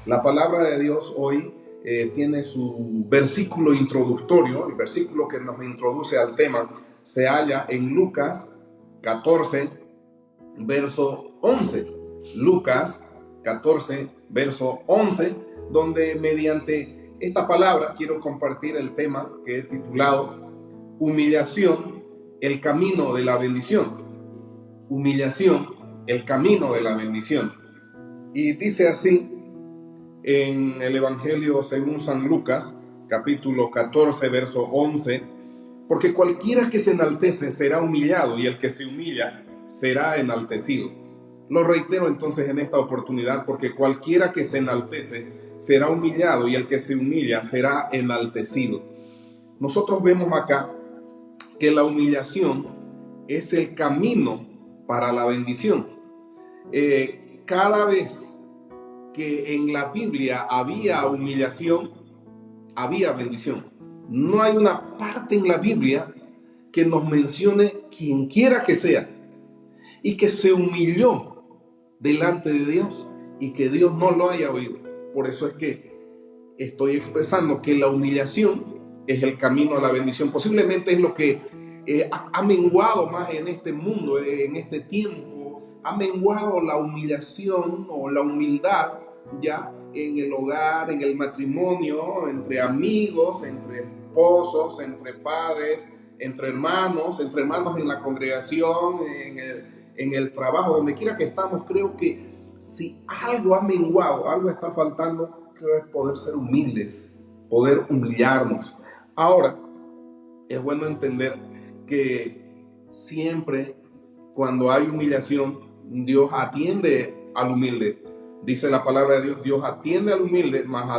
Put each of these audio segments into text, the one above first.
La palabra de Dios hoy tiene su versículo introductorio, el versículo que nos introduce al tema, se halla en Lucas 14, verso 11. Lucas 14, verso 11, donde mediante esta palabra quiero compartir el tema que he titulado Humillación, el camino de la bendición. Humillación, el camino de la bendición. Y dice así en el Evangelio según San Lucas, capítulo 14, verso 11, porque cualquiera que se enaltece será humillado y el que se humilla será enaltecido. Lo reitero entonces en esta oportunidad, porque cualquiera que se enaltece será humillado y el que se humilla será enaltecido. Nosotros vemos acá que la humillación es el camino para la bendición. Cada vez que en la Biblia había humillación, había bendición. No hay una parte en la Biblia que nos mencione quien quiera que sea y que se humilló delante de Dios y que Dios no lo haya oído. Por eso es que estoy expresando que la humillación es el camino a la bendición. Posiblemente es lo que ha menguado más en este mundo, en este tiempo. Ha menguado la humillación o la humildad ya en el hogar, en el matrimonio, entre amigos, entre esposos, entre padres, entre hermanos en la congregación, en el trabajo, donde quiera que estamos. Creo que si algo ha menguado, algo está faltando, creo es poder ser humildes, poder humillarnos. Ahora, es bueno entender que siempre cuando hay humillación, Dios atiende al humilde. Dice la palabra de Dios, Dios atiende al humilde, mas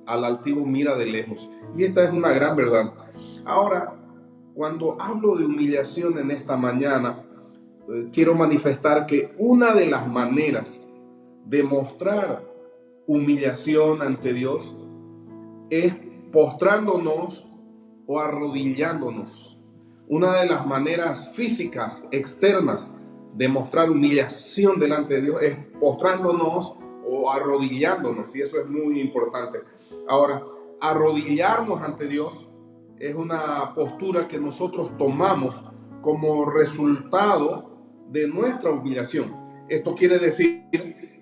al altivo mira de lejos. Y esta es una gran verdad. Ahora, cuando hablo de humillación en esta mañana, quiero manifestar que una de las maneras de mostrar humillación ante Dios es postrándonos o arrodillándonos. Una de las maneras físicas externas de mostrar humillación delante de Dios es postrándonos o arrodillándonos, y eso es muy importante. Ahora, arrodillarnos ante Dios es una postura que nosotros tomamos como resultado de nuestra humillación. Esto quiere decir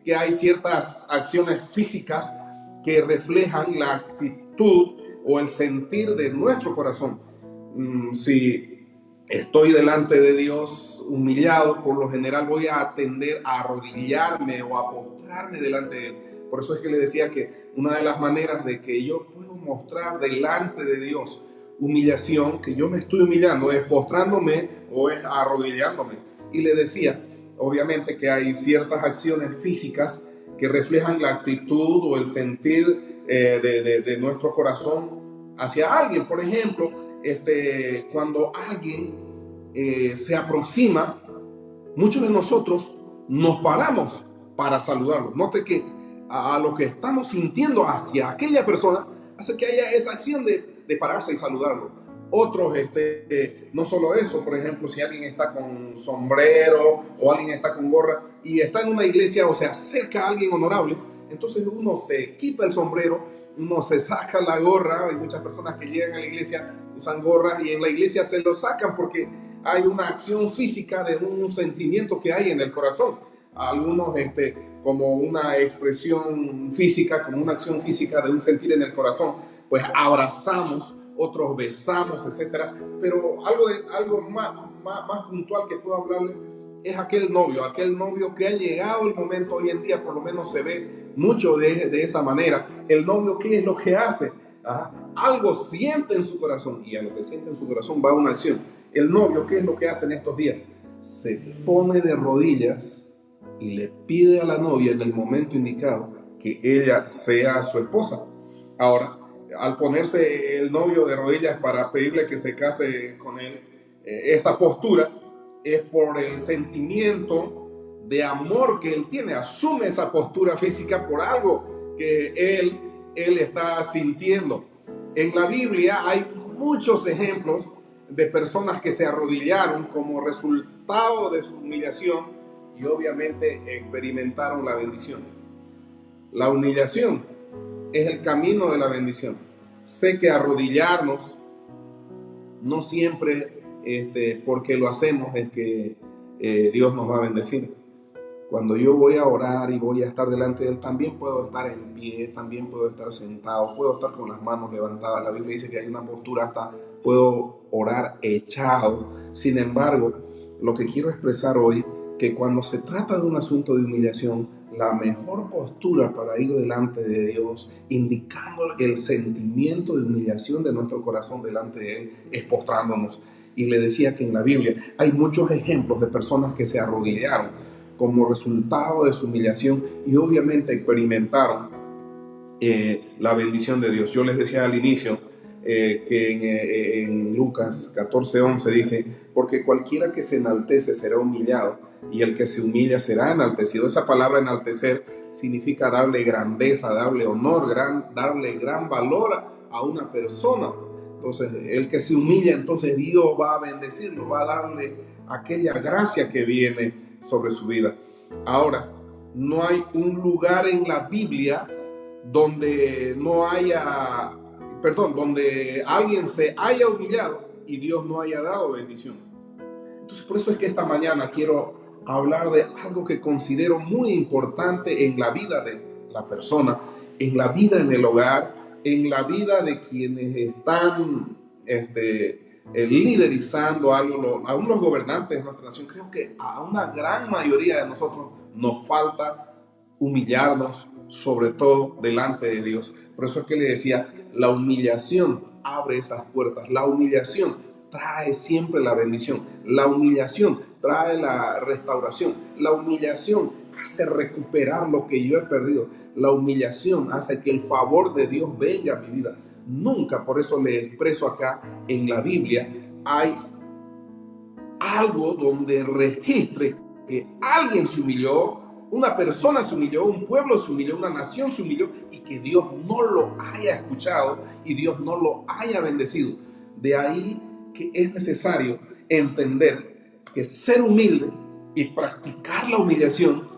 que hay ciertas acciones físicas que reflejan la actitud o el sentir de nuestro corazón. Si estoy delante de Dios humillado, por lo general voy a tender a arrodillarme o a postrarme delante de Él. Por eso es que le decía que una de las maneras de que yo puedo mostrar delante de Dios humillación, que yo me estoy humillando, es postrándome o es arrodillándome. Y le decía, obviamente, que hay ciertas acciones físicas que reflejan la actitud o el sentir de nuestro corazón hacia alguien. Por ejemplo, cuando alguien se aproxima, muchos de nosotros nos paramos para saludarlo. Note que a lo que estamos sintiendo hacia aquella persona hace que haya esa acción de pararse y saludarlo. Otros, no solo eso, por ejemplo, si alguien está con sombrero o alguien está con gorra y está en una iglesia o se acerca a alguien honorable, entonces uno se quita el sombrero, uno se saca la gorra. Hay muchas personas que llegan a la iglesia, usan gorras y en la iglesia se lo sacan porque hay una acción física de un sentimiento que hay en el corazón. Algunos como una expresión física, como una acción física de un sentir en el corazón, pues abrazamos, otros besamos, etcétera. Pero algo más puntual que puedo hablarle es aquel novio que ha llegado el momento hoy en día, por lo menos se ve mucho de esa manera. El novio, ¿qué es lo que hace? Algo siente en su corazón, y a lo que siente en su corazón va una acción. El novio, ¿qué es lo que hace en estos días? Se pone de rodillas y le pide a la novia en el momento indicado que ella sea su esposa. Ahora, al ponerse el novio de rodillas para pedirle que se case con él, esta postura es por el sentimiento de amor que él tiene. Asume esa postura física por algo que él está sintiendo. En la Biblia hay muchos ejemplos de personas que se arrodillaron como resultado de su humillación y obviamente experimentaron la bendición. La humillación es el camino de la bendición. Sé que arrodillarnos no siempre porque lo hacemos es que Dios nos va a bendecir. Cuando yo voy a orar y voy a estar delante de Él, también puedo estar en pie, también puedo estar sentado, puedo estar con las manos levantadas. La Biblia dice que hay una postura hasta puedo orar echado. Sin embargo, lo que quiero expresar hoy, que cuando se trata de un asunto de humillación, la mejor postura para ir delante de Dios, indicando el sentimiento de humillación de nuestro corazón delante de Él, es postrándonos. Y le decía que en la Biblia hay muchos ejemplos de personas que se arrodillaron como resultado de su humillación y obviamente experimentaron la bendición de Dios. Yo les decía al inicio que en Lucas 14:11 dice, porque cualquiera que se enaltece será humillado y el que se humilla será enaltecido. Esa palabra enaltecer significa darle grandeza, darle honor, darle gran valor a una persona. Entonces, el que se humilla, entonces Dios va a bendecirlo, va a darle aquella gracia que viene sobre su vida. Ahora, no hay un lugar en la Biblia donde donde alguien se haya humillado y Dios no haya dado bendición. Entonces, por eso es que esta mañana quiero hablar de algo que considero muy importante en la vida de la persona, en la vida en el hogar, en la vida de quienes están liderizando algo, aún los gobernantes de nuestra nación. Creo que a una gran mayoría de nosotros nos falta humillarnos, sobre todo delante de Dios. Por eso es que le decía, la humillación abre esas puertas, la humillación trae siempre la bendición, la humillación trae la restauración, la humillación hace recuperar lo que yo he perdido, la humillación hace que el favor de Dios venga a mi vida. Nunca, por eso le expreso acá en la Biblia, hay algo donde registre que alguien se humilló, una persona se humilló, un pueblo se humilló, una nación se humilló y que Dios no lo haya escuchado y Dios no lo haya bendecido. De ahí que es necesario entender que ser humilde y practicar la humillación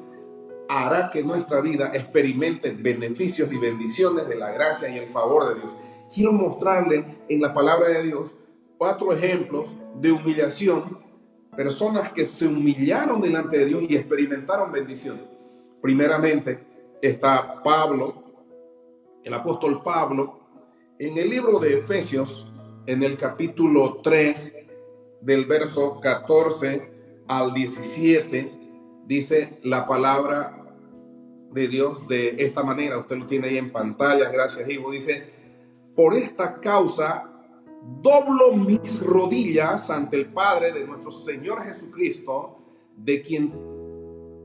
hará que nuestra vida experimente beneficios y bendiciones de la gracia y el favor de Dios. Quiero mostrarle en la palabra de Dios 4 ejemplos de humillación, personas que se humillaron delante de Dios y experimentaron bendición. Primeramente está Pablo, el apóstol Pablo, en el libro de Efesios, en el capítulo 3, del verso 14 al 17, dice la palabra de Dios de esta manera. Usted lo tiene ahí en pantalla, gracias hijo. Dice, por esta causa doblo mis rodillas ante el Padre de nuestro Señor Jesucristo, de quien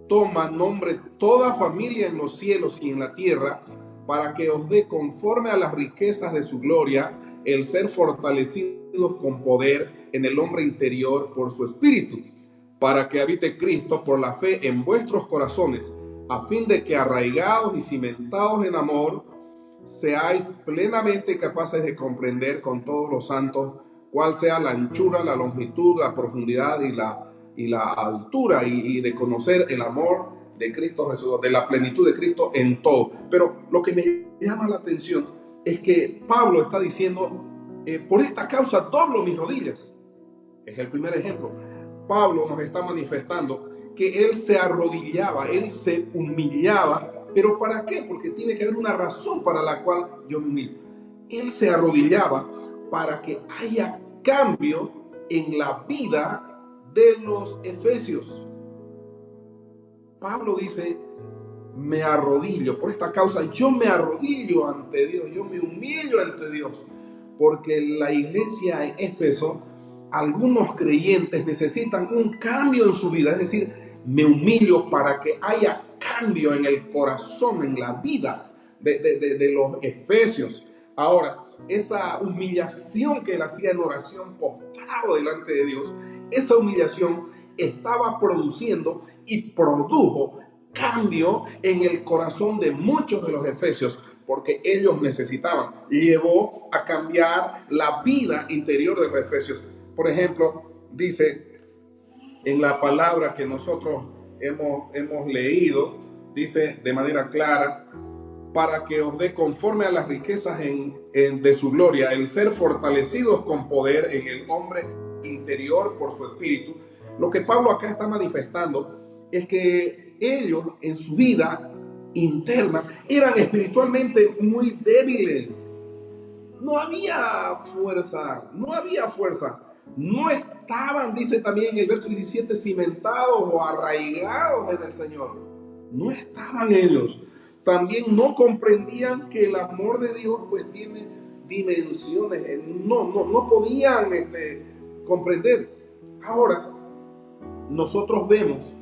toma nombre toda familia en los cielos y en la tierra, para que os dé conforme a las riquezas de su gloria el ser fortalecidos con poder en el hombre interior por su espíritu, para que habite Cristo por la fe en vuestros corazones, a fin de que arraigados y cimentados en amor, seáis plenamente capaces de comprender con todos los santos cuál sea la anchura, la longitud, la profundidad y la altura, y de conocer el amor de Cristo Jesús, de la plenitud de Cristo en todo. Pero lo que me llama la atención es que Pablo está diciendo, por esta causa doblo mis rodillas. Es el primer ejemplo. Pablo nos está manifestando que él se arrodillaba, él se humillaba. ¿Pero para qué? Porque tiene que haber una razón para la cual yo me humillo. Él se arrodillaba para que haya cambio en la vida de los efesios. Pablo dice, me arrodillo, por esta causa yo me arrodillo ante Dios, yo me humillo ante Dios, porque la iglesia en Éfeso, algunos creyentes necesitan un cambio en su vida, es decir, me humillo para que haya cambio en el corazón, en la vida de los efesios. Ahora, esa humillación que él hacía en oración postrado delante de Dios, esa humillación estaba produciendo y produjo cambio en el corazón de muchos de los efesios, porque ellos necesitaban. Llevó a cambiar la vida interior de los efesios. Por ejemplo, dice en la palabra que nosotros hemos leído, dice de manera clara, para que os dé conforme a las riquezas de su gloria, el ser fortalecidos con poder en el hombre interior por su espíritu. Lo que Pablo acá está manifestando es que ellos en su vida interna eran espiritualmente muy débiles. No había fuerza, no estaban, dice también en el verso 17, cimentados o arraigados en el Señor. No estaban ellos. También no comprendían que el amor de Dios pues tiene dimensiones. No podían comprender. Ahora, nosotros vemos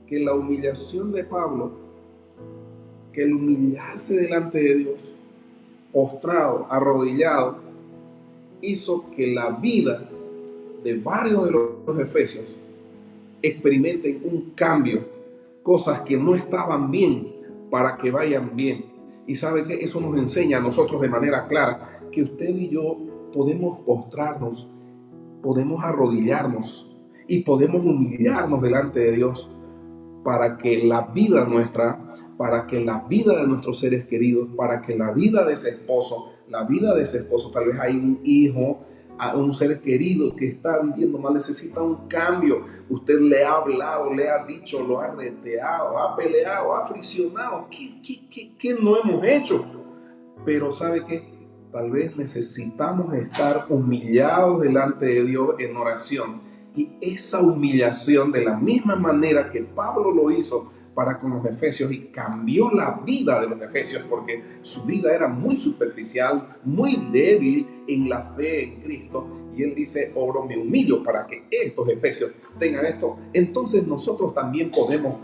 que la humillación de Pablo, que el humillarse delante de Dios, postrado, arrodillado, hizo que la vida de varios de los efesios experimenten un cambio, cosas que no estaban bien para que vayan bien. Y sabe que eso nos enseña a nosotros de manera clara que usted y yo podemos postrarnos, podemos arrodillarnos y podemos humillarnos delante de Dios para que la vida nuestra, para que la vida de nuestros seres queridos, para que la vida de ese esposo, tal vez hay un hijo, un ser querido que está viviendo mal, necesita un cambio. Usted le ha hablado, le ha dicho, lo ha reteado, ha peleado, ha friccionado. ¿Qué no hemos hecho? Pero ¿sabe qué? Tal vez necesitamos estar humillados delante de Dios en oración. Y esa humillación, de la misma manera que Pablo lo hizo para con los efesios y cambió la vida de los efesios, porque su vida era muy superficial, muy débil en la fe en Cristo. Y él dice, oro, me humillo para que estos efesios tengan esto. Entonces nosotros también podemos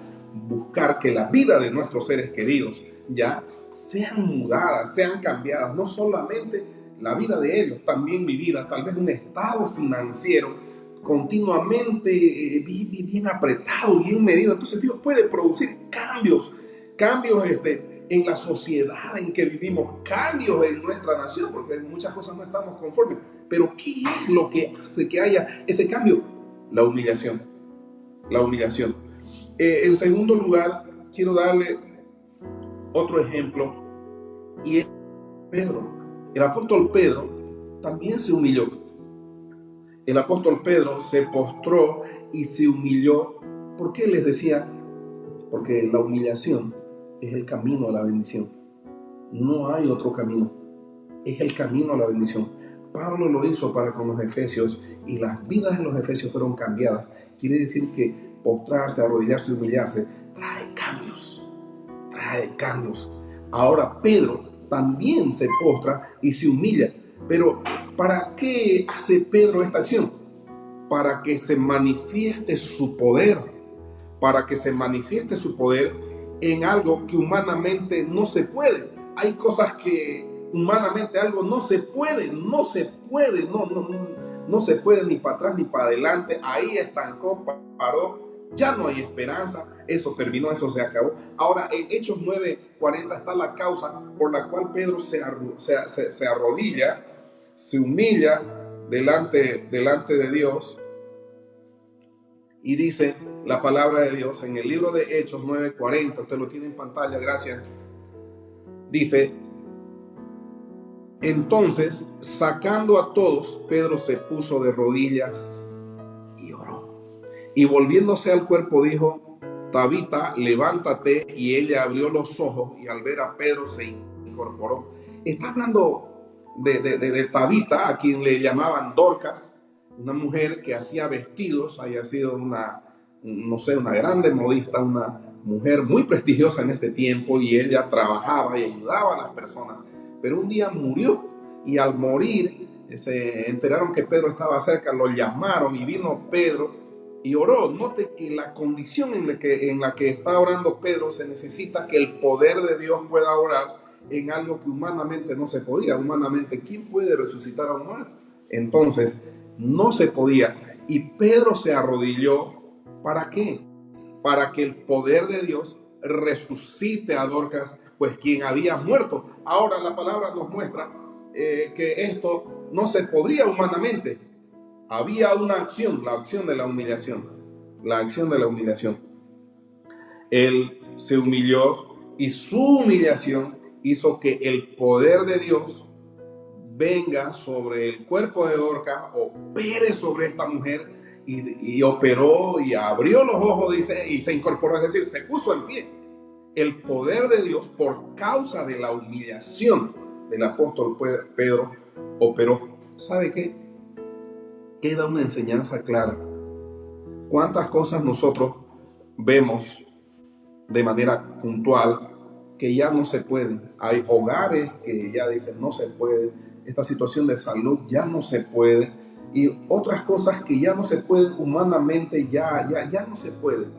buscar que la vida de nuestros seres queridos ya sean mudadas, sean cambiadas. No solamente la vida de ellos, también mi vida, tal vez un estado financiero continuamente bien apretado, bien medido. Entonces Dios puede producir cambios en la sociedad en que vivimos, cambios en nuestra nación, porque en muchas cosas no estamos conformes. Pero ¿qué es lo que hace que haya ese cambio? La humillación. En segundo lugar, quiero darle otro ejemplo, y es Pedro. El apóstol Pedro también se humilló. El apóstol Pedro se postró y se humilló. ¿Por qué les decía? Porque la humillación es el camino a la bendición. No hay otro camino. Es el camino a la bendición. Pablo lo hizo para con los efesios y las vidas de los efesios fueron cambiadas. Quiere decir que postrarse, arrodillarse y humillarse trae cambios. Ahora Pedro también se postra y se humilla. Pero ¿para qué hace Pedro esta acción? Para que se manifieste su poder. Para que se manifieste su poder en algo que humanamente no se puede. Hay cosas que humanamente algo no se puede, no se puede ni para atrás ni para adelante. Ahí estancó, paró. Ya no hay esperanza, eso terminó, eso se acabó. Ahora en Hechos 9:40 está la causa por la cual Pedro se arrodilla, se humilla delante de Dios, y dice la palabra de Dios en el libro de Hechos 9:40, usted lo tiene en pantalla, gracias. Dice, entonces, sacando a todos, Pedro se puso de rodillas y oró. Y volviéndose al cuerpo dijo, Tabita, levántate. Y ella abrió los ojos y al ver a Pedro se incorporó. Está hablando de Tabita, a quien le llamaban Dorcas, una mujer que hacía vestidos, había sido una grande modista, una mujer muy prestigiosa en este tiempo, y ella trabajaba y ayudaba a las personas. Pero un día murió, y al morir se enteraron que Pedro estaba cerca, lo llamaron y vino Pedro y oró. Note que la condición en la que está orando Pedro, se necesita que el poder de Dios pueda orar en algo que humanamente no se podía. Humanamente, ¿quién puede resucitar a un muerto? Entonces, no se podía. Y Pedro se arrodilló. ¿Para qué? Para que el poder de Dios resucite a Dorcas, pues quien había muerto. Ahora la palabra nos muestra que esto no se podría humanamente. Había una acción, la acción de la humillación. Él se humilló, y su humillación hizo que el poder de Dios venga sobre el cuerpo de Dorcas, opere sobre esta mujer y operó y abrió los ojos, dice, y se incorporó, es decir, se puso en pie. El poder de Dios, por causa de la humillación del apóstol Pedro, operó. ¿Sabe qué? Queda una enseñanza clara. ¿Cuántas cosas nosotros vemos de manera puntual que ya no se pueden? Hay hogares que ya dicen no se puede, esta situación de salud ya no se puede, y otras cosas que ya no se pueden humanamente, ya no se pueden.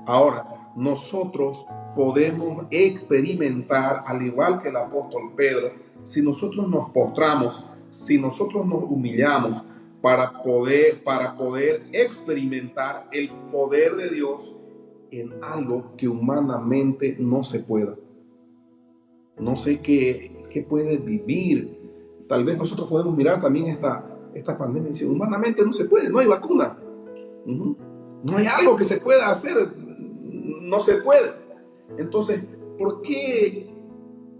Ahora, nosotros podemos experimentar, al igual que el apóstol Pedro, si nosotros nos postramos, si nosotros nos humillamos para poder experimentar el poder de Dios en algo que humanamente no se pueda. No sé qué puede vivir. Tal vez nosotros podemos mirar también esta pandemia y decir, humanamente no se puede, no hay vacuna. No hay algo que se pueda hacer, no se puede. Entonces, ¿por qué?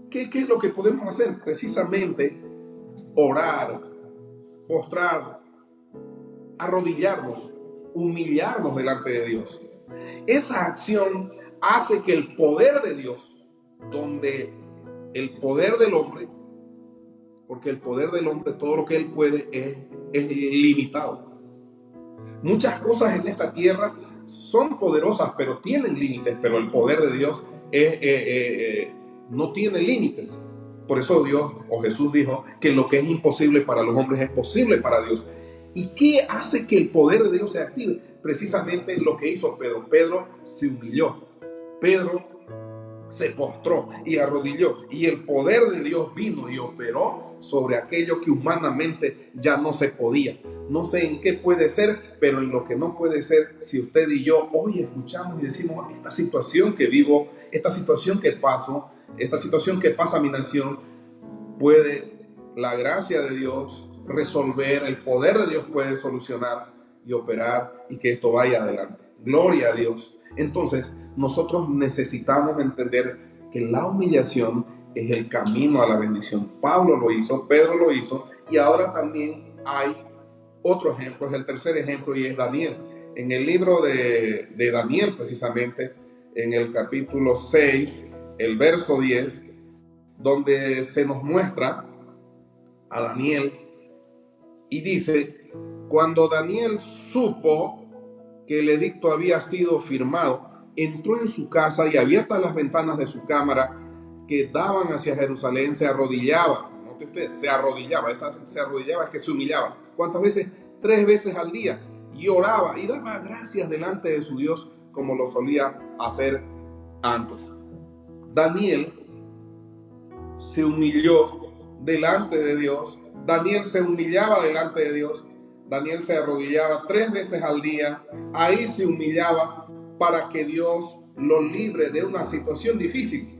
¿Qué es lo que podemos hacer? Precisamente orar, postrar, arrodillarnos, humillarnos delante de Dios. Esa acción hace que el poder de Dios, donde el poder del hombre, porque el poder del hombre, todo lo que él puede es limitado. Muchas cosas en esta tierra son poderosas, pero tienen límites, pero el poder de Dios no tiene límites. Por eso Dios o Jesús dijo que lo que es imposible para los hombres es posible para Dios. ¿Y qué hace que el poder de Dios se active? Precisamente lo que hizo Pedro. Pedro se humilló. Pedro se postró y arrodilló. Y el poder de Dios vino y operó sobre aquello que humanamente ya no se podía. No sé en qué puede ser, pero en lo que no puede ser, si usted y yo hoy escuchamos y decimos, esta situación que vivo, esta situación que paso, esta situación que pasa a mi nación, puede la gracia de Dios resolver, el poder de Dios puede solucionar y operar y que esto vaya adelante. Gloria a Dios. Entonces, nosotros necesitamos entender que la humillación es el camino a la bendición. Pablo lo hizo, Pedro lo hizo, y ahora también hay otro ejemplo, es el tercer ejemplo, y es Daniel. En el libro de Daniel, precisamente, en el capítulo 6, el verso 10, donde se nos muestra a Daniel, y dice, cuando Daniel supo que el edicto había sido firmado, entró en su casa y abiertas las ventanas de su cámara que daban hacia Jerusalén, se arrodillaba. Note usted, se arrodillaba, se arrodillaba es que se humillaba. ¿Cuántas veces? 3 veces al día. Y oraba y daba gracias delante de su Dios como lo solía hacer antes. Daniel se humilló delante de Dios. Daniel se humillaba delante de Dios. Daniel se arrodillaba 3 veces al día. Ahí se humillaba para que Dios lo libre de una situación difícil.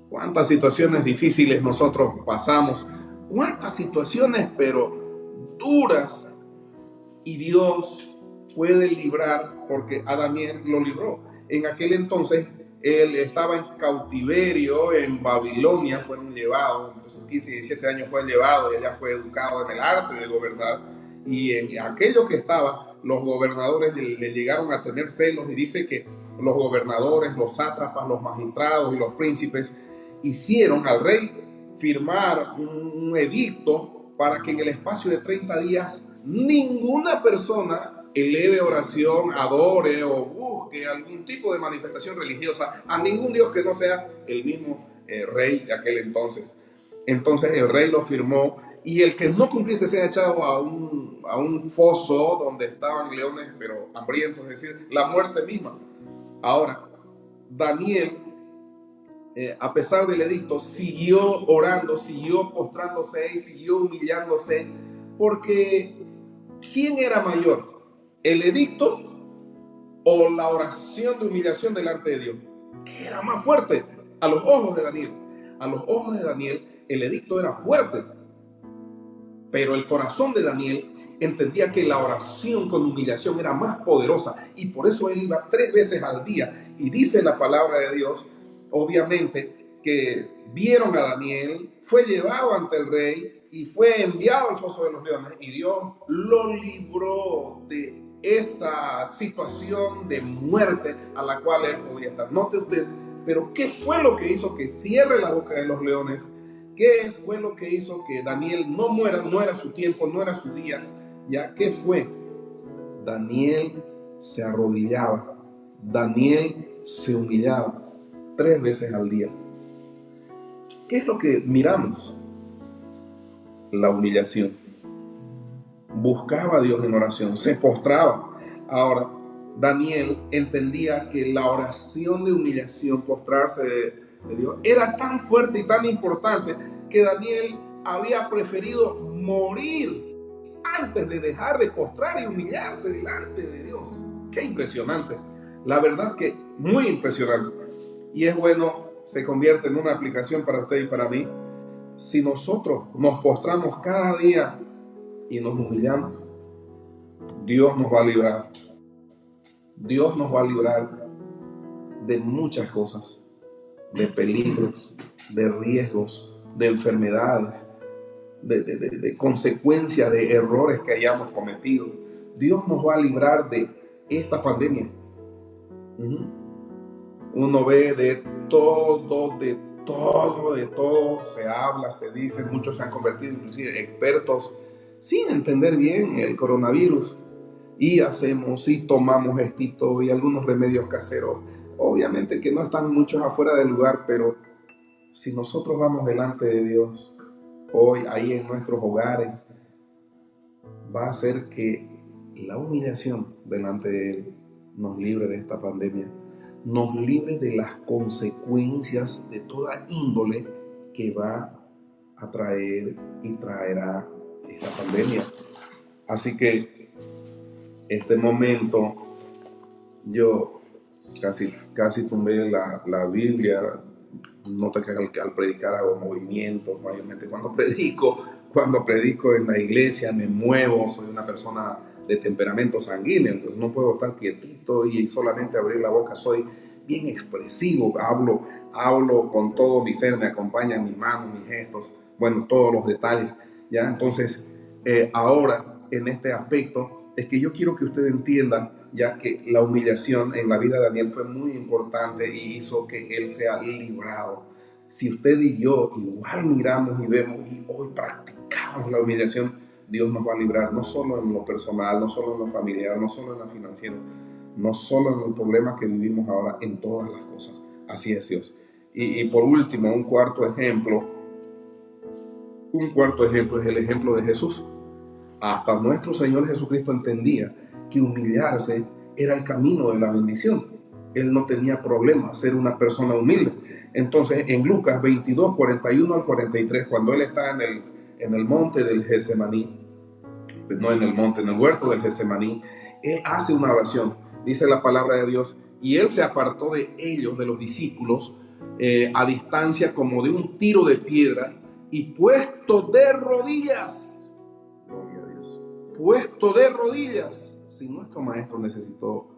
¿Cuántas situaciones difíciles nosotros pasamos? ¿Cuántas situaciones, pero duras? Y Dios puede librar, porque a Daniel lo libró. En aquel entonces, él estaba en cautiverio en Babilonia, fueron llevados, entre sus 15 y 17 años fue llevado, y allá fue educado en el arte de gobernar. Y en aquello que estaba, los gobernadores le llegaron a tener celos, y dice que los gobernadores, los sátrapas, los magistrados y los príncipes hicieron al rey firmar un edicto para que en el espacio de 30 días ninguna persona eleve oración, adore o busque algún tipo de manifestación religiosa a ningún dios que no sea el mismo rey de aquel entonces. Entonces el rey lo firmó, y el que no cumpliese sea echado a un foso donde estaban leones pero hambrientos, es decir, la muerte misma. Ahora, Daniel, a pesar del edicto, siguió orando, siguió postrándose y siguió humillándose, porque ¿quién era mayor? ¿El edicto o la oración de humillación delante de Dios? ¿Qué era más fuerte? A los ojos de Daniel. A los ojos de Daniel, el edicto era fuerte, pero el corazón de Daniel entendía que la oración con humillación era más poderosa, y por eso él iba 3 veces al día. Y dice la palabra de Dios, obviamente, que vieron a Daniel, fue llevado ante el rey y fue enviado al foso de los leones, y Dios lo libró de esa situación de muerte a la cual él podía estar. Note usted, pero ¿qué fue lo que hizo que cierre la boca de los leones? ¿Qué fue lo que hizo que Daniel no muera? No era su tiempo, no era su día. ¿Ya? ¿Qué fue? Daniel se arrodillaba, Daniel se humillaba 3 veces al día. ¿Qué es lo que miramos? La humillación. Buscaba a Dios en oración, se postraba. Ahora, Daniel entendía que la oración de humillación, postrarse de Dios, era tan fuerte y tan importante que Daniel había preferido morir antes de dejar de postrar y humillarse delante de Dios. ¡Qué impresionante! La verdad que muy impresionante. Y es bueno, se convierte en una aplicación para usted y para mí. Si nosotros nos postramos cada día y nos humillamos, Dios nos va a librar. Dios nos va a librar de muchas cosas, de peligros, de riesgos, de enfermedades, de consecuencias de errores que hayamos cometido. Dios nos va a librar de esta pandemia. Uno ve de todo se habla, se dice, muchos se han convertido inclusive expertos sin entender bien el coronavirus, y hacemos y tomamos estito y algunos remedios caseros, obviamente que no están muchos afuera del lugar, pero si nosotros vamos delante de Dios hoy, ahí en nuestros hogares, va a hacer que la humillación delante de Él nos libre de esta pandemia, nos libre de las consecuencias de toda índole que va a traer y traerá esta pandemia. Así que este momento yo casi tumbé la Biblia. Nota que al predicar hago movimientos, mayormente cuando predico en la iglesia me muevo, soy una persona de temperamento sanguíneo, entonces no puedo estar quietito y solamente abrir la boca, soy bien expresivo, hablo con todo mi ser, me acompañan mis manos, mis gestos, bueno, todos los detalles, ¿ya? Entonces, ahora, en este aspecto, es que yo quiero que usted entienda ya que la humillación en la vida de Daniel fue muy importante y hizo que él sea librado. Si usted y yo igual miramos y vemos y hoy practicamos la humillación, Dios nos va a librar, no solo en lo personal, no solo en lo familiar, no solo en lo financiero, no solo en los problemas que vivimos ahora, en todas las cosas. Así es Dios. Y por último, un cuarto ejemplo es el ejemplo de Jesús. Hasta nuestro Señor Jesucristo entendía que humillarse era el camino de la bendición. Él no tenía problema ser una persona humilde. Entonces, en Lucas 22, 41 al 43, cuando él está en el monte del Getsemaní, no en el monte, en el huerto del Getsemaní, él hace una oración. Dice la palabra de Dios, y él se apartó de ellos, de los discípulos, a distancia como de un tiro de piedra, y puesto de rodillas, gloria a Dios, puesto de rodillas, si nuestro maestro necesitó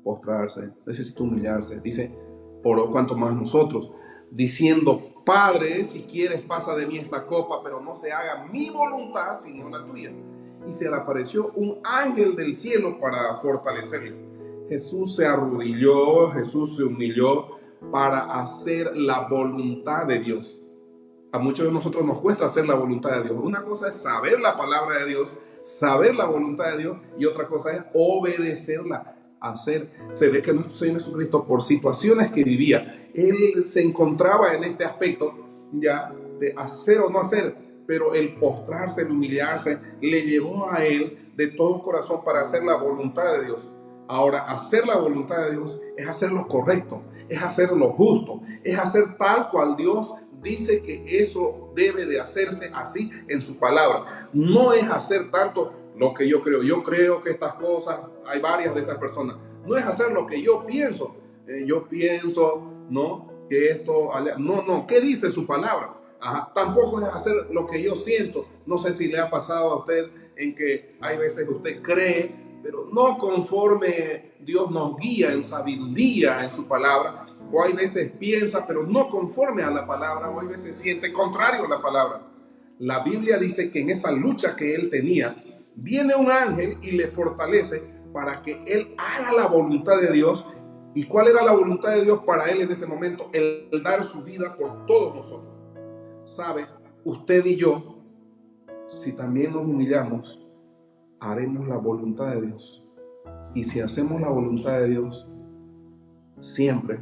postrarse, necesitó humillarse, dice, oró cuanto más nosotros, diciendo, Padre, si quieres pasa de mí esta copa, pero no se haga mi voluntad sino la tuya. Y se le apareció un ángel del cielo para fortalecerle. Jesús se arrodilló, Jesús se humilló para hacer la voluntad de Dios. A muchos de nosotros nos cuesta hacer la voluntad de Dios. Una cosa es saber la palabra de Dios, saber la voluntad de Dios, y otra cosa es obedecerla, hacer. Se ve que nuestro Señor Jesucristo, por situaciones que vivía, Él se encontraba en este aspecto ya de hacer o no hacer, pero el postrarse, el humillarse, le llevó a Él de todo corazón para hacer la voluntad de Dios. Ahora, hacer la voluntad de Dios es hacer lo correcto, es hacer lo justo, es hacer tal cual Dios dice que eso debe de hacerse así en su palabra. No es hacer tanto lo que yo creo. Yo creo que estas cosas, hay varias de esas personas. No es hacer lo que yo pienso. Yo pienso, ¿no? Que esto, no, ¿qué dice su palabra? Ajá. Tampoco es hacer lo que yo siento. No sé si le ha pasado a usted en que hay veces que usted cree, pero no conforme Dios nos guía en sabiduría en su palabra, o hay veces piensa, pero no conforme a la palabra, o hay veces siente contrario a la palabra. La Biblia dice que en esa lucha que él tenía, viene un ángel y le fortalece para que él haga la voluntad de Dios. ¿Y cuál era la voluntad de Dios para él en ese momento? El dar su vida por todos nosotros. ¿Sabe? Usted y yo, si también nos humillamos, haremos la voluntad de Dios. Y si hacemos la voluntad de Dios, siempre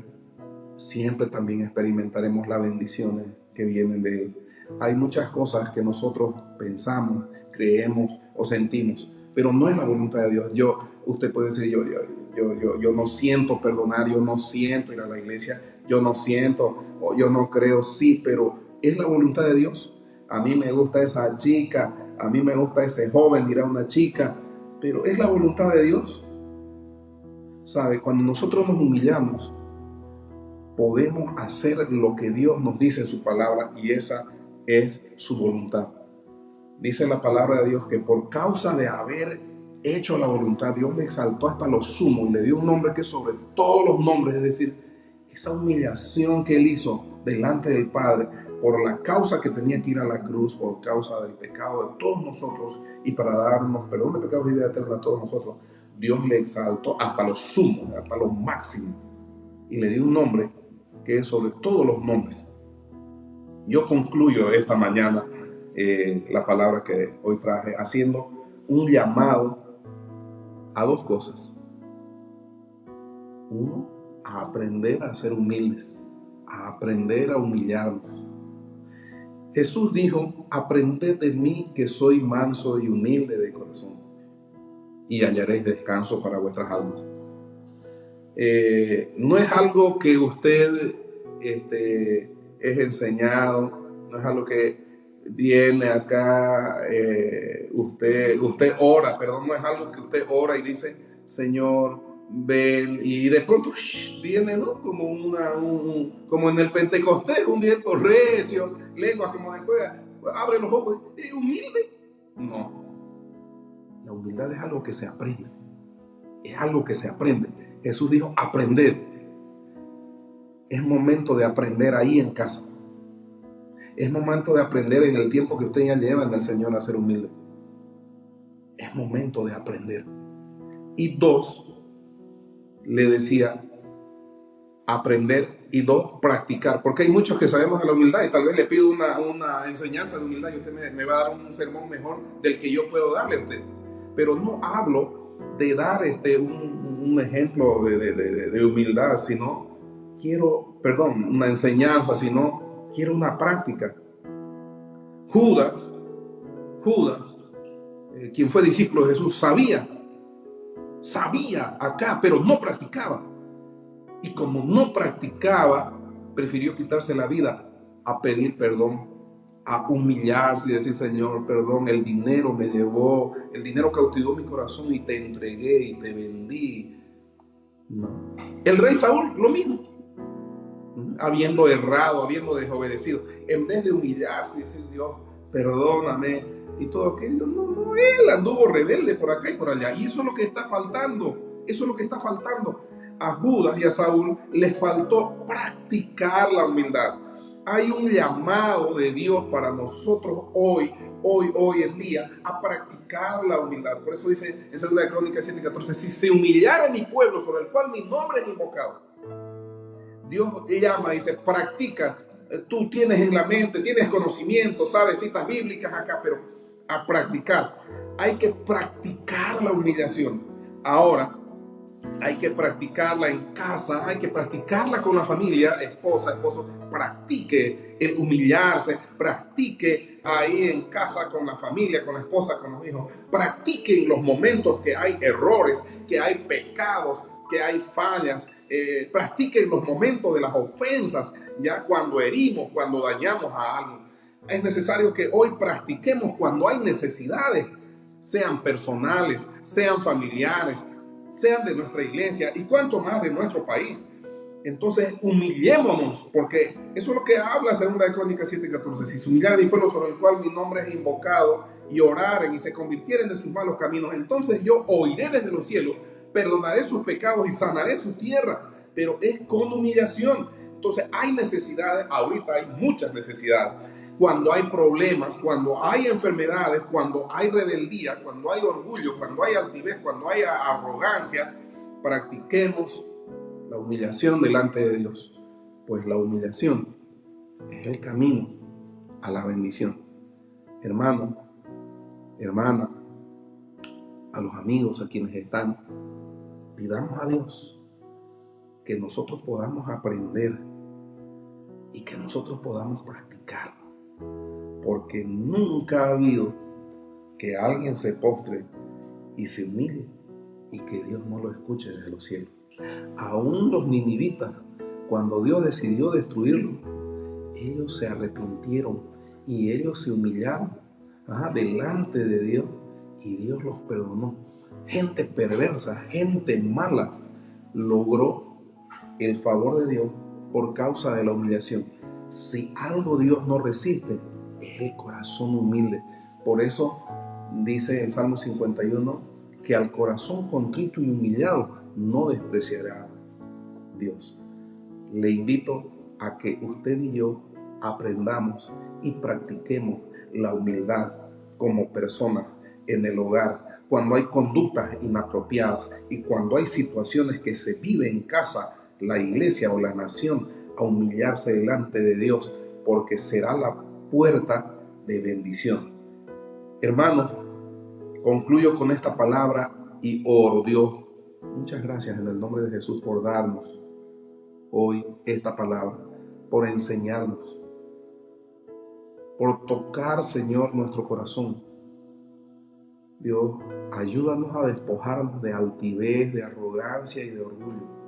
también experimentaremos las bendiciones que vienen de Él. Hay muchas cosas que nosotros pensamos, creemos o sentimos, pero no es la voluntad de Dios. Usted puede decir, yo no siento perdonar, yo no siento ir a la iglesia, yo no siento o yo no creo, sí, pero es la voluntad de Dios. A mí me gusta esa chica, a mí me gusta ese joven, dirá una chica, pero es la voluntad de Dios. ¿Sabe? Cuando nosotros nos humillamos, podemos hacer lo que Dios nos dice en su palabra, y esa es su voluntad. Dice la palabra de Dios que por causa de haber hecho la voluntad, Dios le exaltó hasta lo sumo y le dio un nombre que es sobre todos los nombres. Es decir, esa humillación que él hizo delante del Padre por la causa que tenía que ir a la cruz, por causa del pecado de todos nosotros y para darnos perdón de pecados y vida eterna a todos nosotros, Dios le exaltó hasta lo sumo, hasta lo máximo, y le dio un nombre que es sobre todos los nombres. Yo concluyo esta mañana la palabra que hoy traje haciendo un llamado a dos cosas. Uno, a aprender a ser humildes, a aprender a humillarnos. Jesús dijo, aprended de mí que soy manso y humilde de corazón, y hallaréis descanso para vuestras almas. No es algo que usted es enseñado, no es algo que viene acá, usted ora, perdón, no es algo que usted ora y dice, Señor, ven, y de pronto viene, ¿no? Como en el Pentecostés, un viento recio, lenguas como de fuego, abre los ojos, humilde. No, la humildad es algo que se aprende, es algo que se aprende. Jesús dijo, aprended. Es momento de aprender ahí en casa. Es momento de aprender en el tiempo que usted ya lleva en el Señor a ser humilde. Es momento de aprender. Y dos, le decía, aprender, y dos, practicar. Porque hay muchos que sabemos de la humildad y tal vez le pido una enseñanza de humildad y usted me va a dar un sermón mejor del que yo puedo darle a usted. Pero no hablo de dar un ejemplo de humildad, sino una enseñanza, sino quiero una práctica. Judas, quien fue discípulo de Jesús, sabía acá, pero no practicaba. Y como no practicaba, prefirió quitarse la vida a pedir perdón, a humillarse y decir, Señor, perdón, el dinero me llevó, el dinero cautivó mi corazón y te entregué y te vendí. No. El rey Saúl, lo mismo. Habiendo errado, habiendo desobedecido, en vez de humillarse y decir, Dios, perdóname, y todo aquello, no, él anduvo rebelde por acá y por allá, y eso es lo que está faltando, a Judas y a Saúl les faltó practicar la humildad. Hay un llamado de Dios para nosotros hoy en día, a practicar la humildad. Por eso dice en 2 Crónicas 7:14, si se humillara mi pueblo sobre el cual mi nombre es invocado, Dios llama y dice, practica. Tú tienes en la mente, tienes conocimiento, sabes citas bíblicas acá, pero a practicar. Hay que practicar la humillación. Ahora, hay que practicarla en casa, hay que practicarla con la familia, esposa, esposo. Practique el humillarse, practique ahí en casa con la familia, con la esposa, con los hijos. Practique en los momentos que hay errores, que hay pecados, que hay fallas. Practique en los momentos de las ofensas, ya cuando herimos, cuando dañamos a alguien. Es necesario que hoy practiquemos cuando hay necesidades, sean personales, sean familiares, sean de nuestra iglesia y cuanto más de nuestro país. Entonces humillémonos, porque eso es lo que habla 2 Crónicas 7:14. Si se humillara mi pueblo sobre el cual mi nombre es invocado, y oraren y se convirtieren de sus malos caminos, entonces yo oiré desde los cielos, perdonaré sus pecados y sanaré su tierra. pero es con humillación. Entonces hay necesidades, ahorita hay muchas necesidades. Cuando hay problemas, cuando hay enfermedades, cuando hay rebeldía, cuando hay orgullo, cuando hay altivez, cuando hay arrogancia, practiquemos la humillación delante de Dios. Pues la humillación es el camino a la bendición. Hermano, hermana, a los amigos, a quienes están, pidamos a Dios que nosotros podamos aprender y que nosotros podamos practicar, porque nunca ha habido que alguien se postre y se humille y que Dios no lo escuche desde los cielos. Aún los ninivitas, cuando Dios decidió destruirlos, ellos se arrepintieron y ellos se humillaron delante de Dios y Dios los perdonó. Gente perversa, gente mala, logró el favor de Dios por causa de la humillación. Si algo Dios no resiste, es el corazón humilde. Por eso dice el Salmo 51 que al corazón contrito y humillado no despreciará Dios. Le invito a que usted y yo aprendamos y practiquemos la humildad como personas en el hogar, cuando hay conductas inapropiadas y cuando hay situaciones que se viven en casa, la iglesia o la nación, a humillarse delante de Dios, porque será la puerta de bendición. Hermanos, concluyo con esta palabra y oro. Dios, muchas gracias en el nombre de Jesús por darnos hoy esta palabra, por enseñarnos, por tocar, Señor, nuestro corazón. Dios, ayúdanos a despojarnos de altivez, de arrogancia y de orgullo.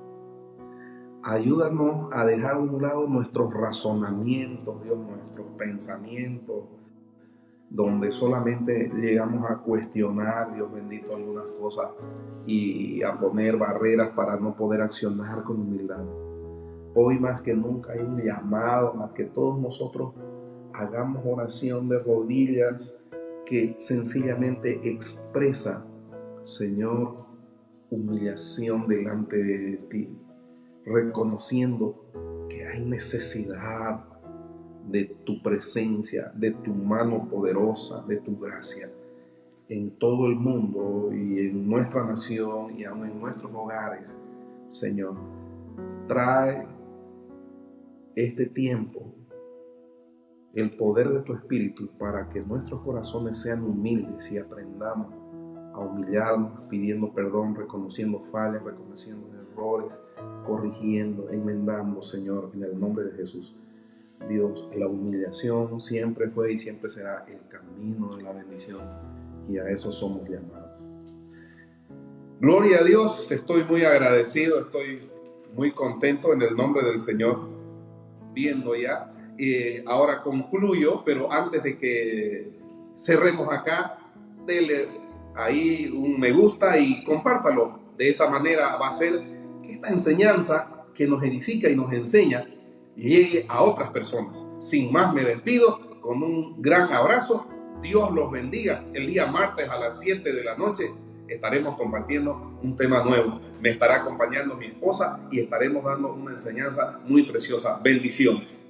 Ayúdanos a dejar de un lado nuestros razonamientos, Dios, nuestros pensamientos, donde solamente llegamos a cuestionar, Dios bendito, algunas cosas y a poner barreras para no poder accionar con humildad. Hoy más que nunca hay un llamado a que todos nosotros hagamos oración de rodillas que sencillamente expresa, Señor, humillación delante de ti, reconociendo que hay necesidad de tu presencia, de tu mano poderosa, de tu gracia en todo el mundo y en nuestra nación y aún en nuestros hogares. Señor, trae este tiempo el poder de tu Espíritu para que nuestros corazones sean humildes y aprendamos a humillarnos, pidiendo perdón, reconociendo fallas, reconociendo errores, corrigiendo, enmendando, Señor, en el nombre de Jesús. Dios, la humillación siempre fue y siempre será el camino de la bendición y a eso somos llamados. Gloria a Dios, estoy muy agradecido, estoy muy contento en el nombre del Señor, viendo ya. Ahora concluyo, pero antes de que cerremos acá, dele ahí un me gusta y compártalo. De esa manera va a ser que esta enseñanza que nos edifica y nos enseña llegue a otras personas. Sin más me despido con un gran abrazo. Dios los bendiga. El día martes a las 7 de la noche estaremos compartiendo un tema nuevo. Me estará acompañando mi esposa y estaremos dando una enseñanza muy preciosa. Bendiciones.